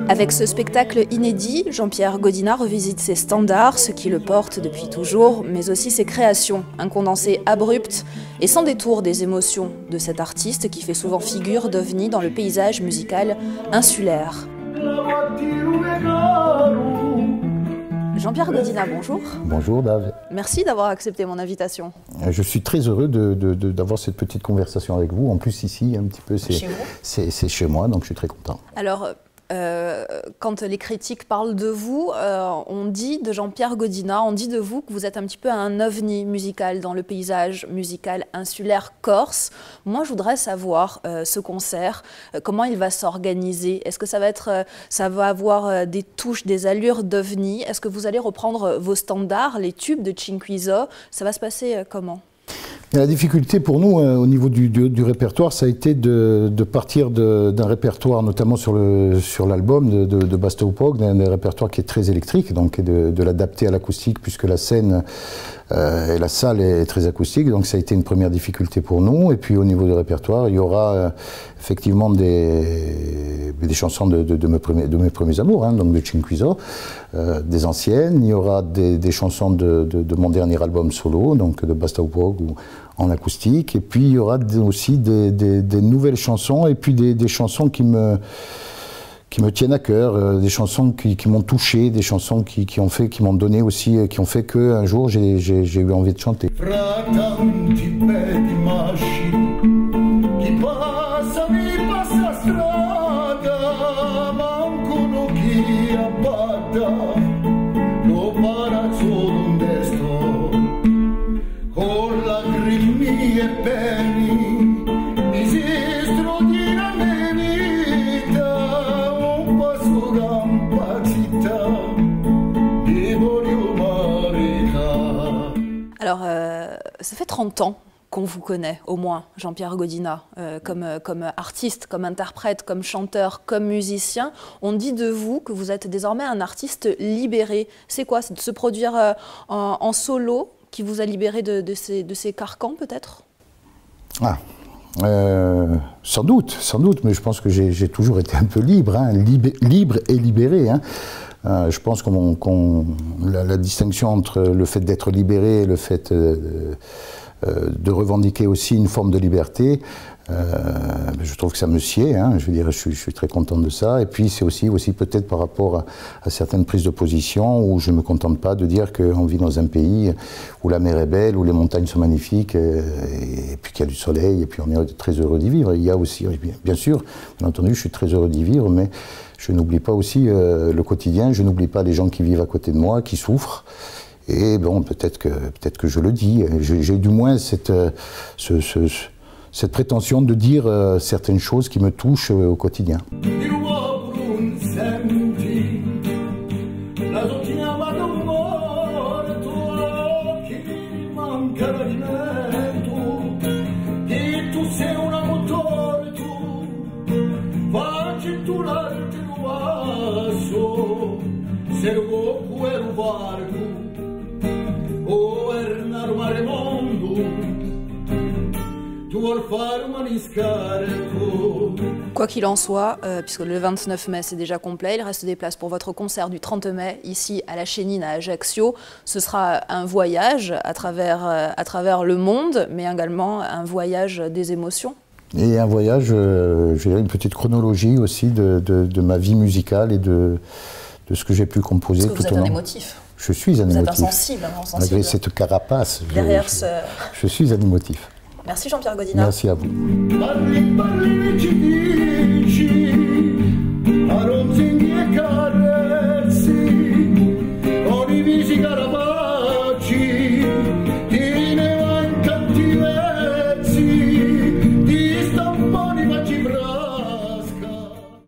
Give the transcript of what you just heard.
Avec ce spectacle inédit, Jean-Pierre Godina revisite ses standards, ce qui le porte depuis toujours, mais aussi ses créations, un condensé abrupt et sans détour des émotions de cet artiste qui fait souvent figure d'ovni dans le paysage musical insulaire. Jean-Pierre Godina, bonjour. Bonjour Dave. Merci d'avoir accepté mon invitation. Je suis très heureux d'avoir cette petite conversation avec vous. En plus ici, un petit peu, c'est chez moi, donc je suis très content. Alors, quand les critiques parlent de vous, on dit de Jean-Pierre Godina, on dit de vous que vous êtes un petit peu un ovni musical dans le paysage musical insulaire corse. Moi, je voudrais savoir ce concert, comment il va s'organiser. Est-ce que ça va avoir des touches, des allures d'ovni? Est-ce que vous allez reprendre vos standards, les tubes de Cinquizzo? Ça va se passer comment? La difficulté pour nous au niveau du répertoire, ça a été de partir d'un répertoire, notamment sur l'album de Basta o Poc, d'un répertoire qui est très électrique, donc de l'adapter à l'acoustique, puisque la scène et la salle est très acoustique, donc ça a été une première difficulté pour nous. Et puis au niveau du répertoire, il y aura effectivement des chansons de mes premiers amours, hein, donc de Cinquizzo, des anciennes. Il y aura des chansons de mon dernier album solo, donc de Basta o Poc, en acoustique. Et puis il y aura aussi des nouvelles chansons, et puis des chansons qui me tiennent à cœur, des chansons qui m'ont touché, des chansons qui m'ont donné aussi, qui ont fait qu'un jour j'ai eu envie de chanter. Alors, ça fait 30 ans qu'on vous connaît, au moins, Jean-Pierre Godina, comme artiste, comme interprète, comme chanteur, comme musicien. On dit de vous que vous êtes désormais un artiste libéré. C'est quoi? C'est de se produire en solo qui vous a libéré de ces carcans, peut-être? Sans doute, mais je pense que j'ai toujours été un peu libre, hein, libre et libéré. Hein. Je pense que la distinction entre le fait d'être libéré et le fait de revendiquer aussi une forme de liberté, je trouve que ça me sied, hein, je veux dire, je suis très content de ça. Et puis c'est aussi peut-être par rapport à certaines prises de position où je ne me contente pas de dire qu'on vit dans un pays où la mer est belle, où les montagnes sont magnifiques, et puis qu'il y a du soleil, et puis on est très heureux d'y vivre. Il y a aussi, bien sûr, bien entendu, je suis très heureux d'y vivre, mais je n'oublie pas aussi le quotidien, je n'oublie pas les gens qui vivent à côté de moi, qui souffrent. Et bon, peut-être que je le dis, j'ai du moins cette prétention de dire certaines choses qui me touchent au quotidien. Quoi qu'il en soit, puisque le 29 mai c'est déjà complet, il reste des places pour votre concert du 30 mai ici à la Chénine à Ajaccio. Ce sera un voyage à travers le monde, mais également un voyage des émotions. Et un voyage, je dirais une petite chronologie aussi de ma vie musicale et de ce que j'ai pu composer tout au long. Parce que vous êtes un émotif. Je suis un émotif. Vous êtes insensible, Malgré cette carapace, je suis un émotif. Merci Jean-Pierre Godina. Merci à vous.